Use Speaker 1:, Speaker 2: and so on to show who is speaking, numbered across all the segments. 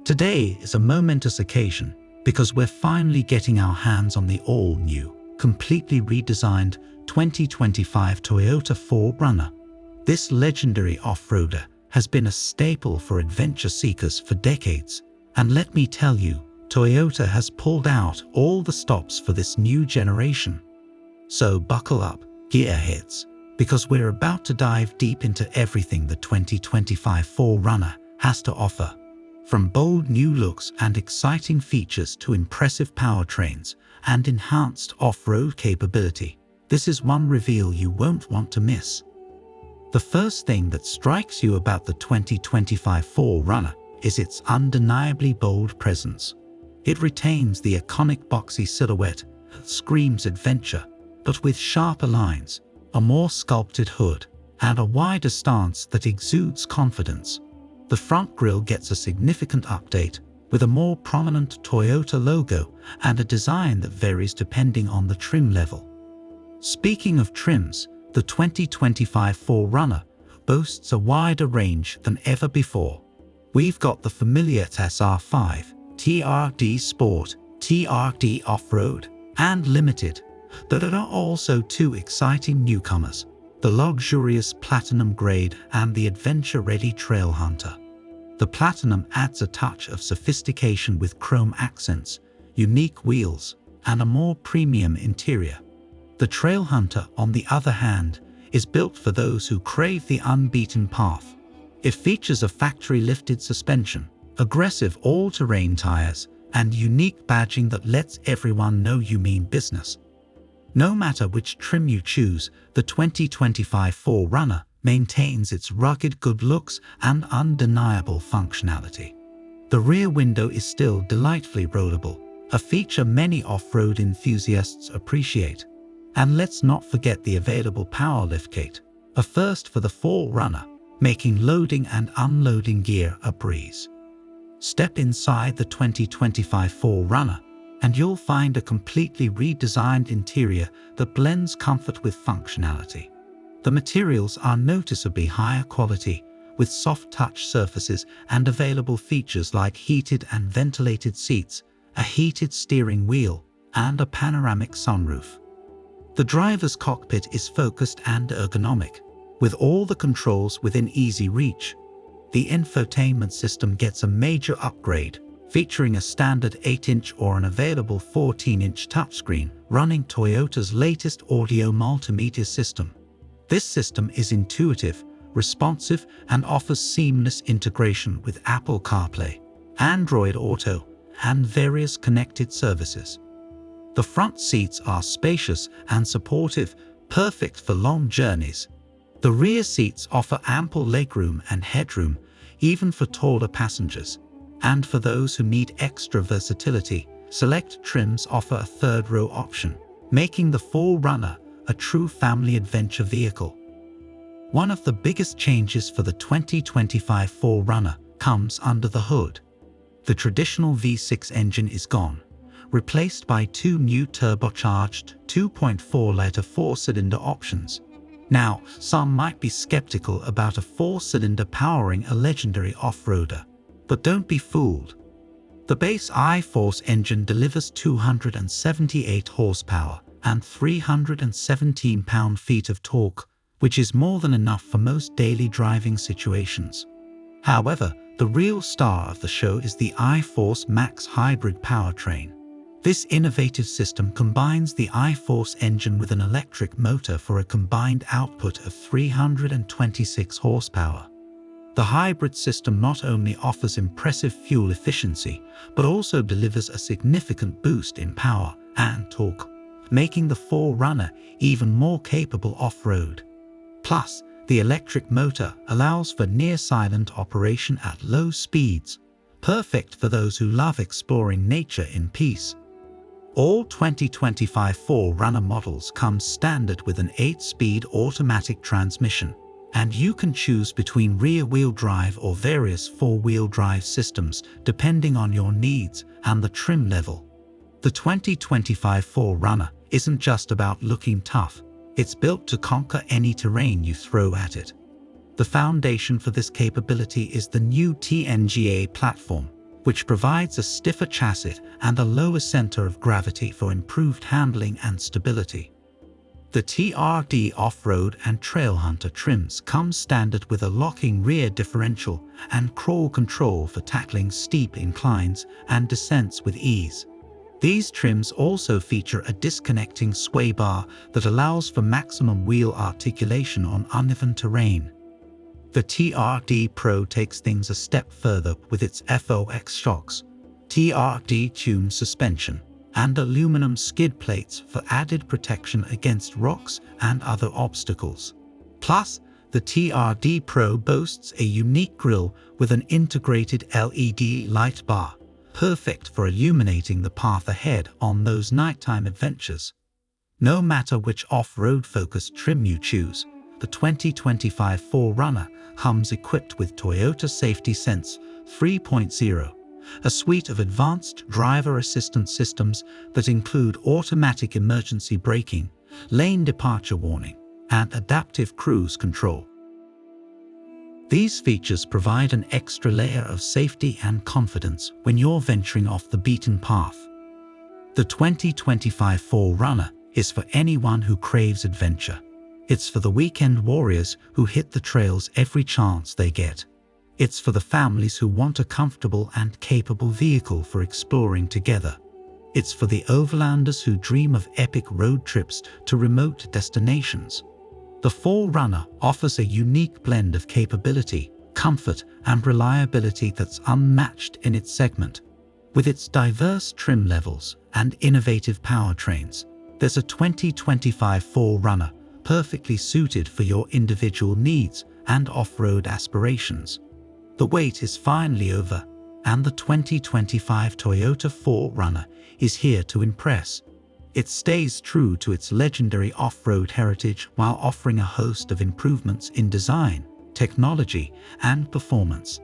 Speaker 1: Today is a momentous occasion because we're finally getting our hands on the all-new, completely redesigned 2025 Toyota 4Runner. This legendary off-roader has been a staple for adventure seekers for decades, and let me tell you, Toyota has pulled out all the stops for this new generation. So buckle up, gearheads, because we're about to dive deep into everything the 2025 4Runner has to offer. From bold new looks and exciting features to impressive powertrains and enhanced off-road capability, this is one reveal you won't want to miss. The first thing that strikes you about the 2025 4Runner is its undeniably bold presence. It retains the iconic boxy silhouette that screams adventure, but with sharper lines, a more sculpted hood, and a wider stance that exudes confidence. The front grille gets a significant update, with a more prominent Toyota logo and a design that varies depending on the trim level. Speaking of trims, the 2025 4Runner boasts a wider range than ever before. We've got the familiar SR5, TRD Sport, TRD Off-Road, and Limited, that are also two exciting newcomers, the luxurious Platinum Grade and the adventure-ready Trail Hunter. The Platinum adds a touch of sophistication with chrome accents, unique wheels, and a more premium interior. The Trail Hunter, on the other hand, is built for those who crave the unbeaten path. It features a factory-lifted suspension, aggressive all-terrain tires, and unique badging that lets everyone know you mean business. No matter which trim you choose, the 2025 4Runner maintains its rugged good looks and undeniable functionality. The rear window is still delightfully rollable, a feature many off-road enthusiasts appreciate. And let's not forget the available power liftgate, a first for the 4Runner, making loading and unloading gear a breeze. Step inside the 2025 4Runner, and you'll find a completely redesigned interior that blends comfort with functionality. The materials are noticeably higher quality, with soft touch surfaces and available features like heated and ventilated seats, a heated steering wheel, and a panoramic sunroof. The driver's cockpit is focused and ergonomic, with all the controls within easy reach. The infotainment system gets a major upgrade, featuring a standard 8-inch or an available 14-inch touchscreen running Toyota's latest audio multimedia system. This system is intuitive, responsive, and offers seamless integration with Apple CarPlay, Android Auto, and various connected services. The front seats are spacious and supportive, perfect for long journeys. The rear seats offer ample legroom and headroom, even for taller passengers. And for those who need extra versatility, select trims offer a third-row option, making the 4Runner a true family adventure vehicle. One of the biggest changes for the 2025 4Runner comes under the hood. The traditional V6 engine is gone, replaced by two new turbocharged 2.4-liter four-cylinder options. Now, some might be skeptical about a four-cylinder powering a legendary off-roader. But don't be fooled. The base I-Force engine delivers 278 horsepower and 317 pound-feet of torque, which is more than enough for most daily driving situations. However, the real star of the show is the I-Force Max hybrid powertrain. This innovative system combines the I-Force engine with an electric motor for a combined output of 326 horsepower. The hybrid system not only offers impressive fuel efficiency, but also delivers a significant boost in power and torque, making the 4Runner even more capable off-road. Plus, the electric motor allows for near-silent operation at low speeds, perfect for those who love exploring nature in peace. All 2025 4Runner models come standard with an 8-speed automatic transmission, and you can choose between rear-wheel drive or various four-wheel drive systems depending on your needs and the trim level. The 2025 4Runner isn't just about looking tough, it's built to conquer any terrain you throw at it. The foundation for this capability is the new TNGA platform, which provides a stiffer chassis and a lower center of gravity for improved handling and stability. The TRD Off-Road and Trail Hunter trims come standard with a locking rear differential and crawl control for tackling steep inclines and descents with ease. These trims also feature a disconnecting sway bar that allows for maximum wheel articulation on uneven terrain. The TRD Pro takes things a step further with its FOX shocks, TRD-tuned suspension, and aluminum skid plates for added protection against rocks and other obstacles. Plus, the TRD Pro boasts a unique grille with an integrated LED light bar, perfect for illuminating the path ahead on those nighttime adventures. No matter which off-road focused trim you choose, the 2025 4Runner comes equipped with Toyota Safety Sense 3.0, a suite of advanced driver assistance systems that include automatic emergency braking, lane departure warning, and adaptive cruise control. These features provide an extra layer of safety and confidence when you're venturing off the beaten path. The 2025 4Runner is for anyone who craves adventure. It's for the weekend warriors who hit the trails every chance they get. It's for the families who want a comfortable and capable vehicle for exploring together. It's for the overlanders who dream of epic road trips to remote destinations. The 4Runner offers a unique blend of capability, comfort, and reliability that's unmatched in its segment. With its diverse trim levels and innovative powertrains, there's a 2025 4Runner perfectly suited for your individual needs and off-road aspirations. The wait is finally over, and the 2025 Toyota 4Runner is here to impress. It stays true to its legendary off-road heritage while offering a host of improvements in design, technology, and performance.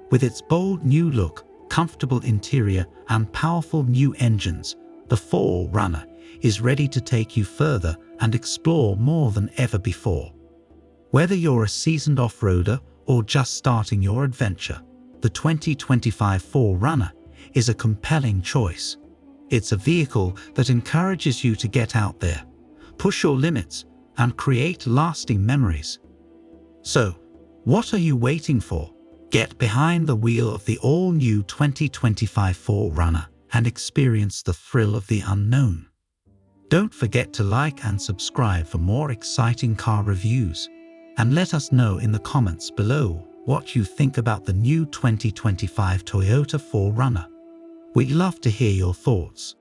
Speaker 1: With its bold new look, comfortable interior, and powerful new engines, the 4Runner is ready to take you further and explore more than ever before. Whether you're a seasoned off-roader or just starting your adventure, the 2025 4Runner is a compelling choice. It's a vehicle that encourages you to get out there, push your limits, and create lasting memories. So, what are you waiting for? Get behind the wheel of the all-new 2025 4Runner and experience the thrill of the unknown. Don't forget to like and subscribe for more exciting car reviews. And let us know in the comments below what you think about the new 2025 Toyota 4Runner. We'd love to hear your thoughts.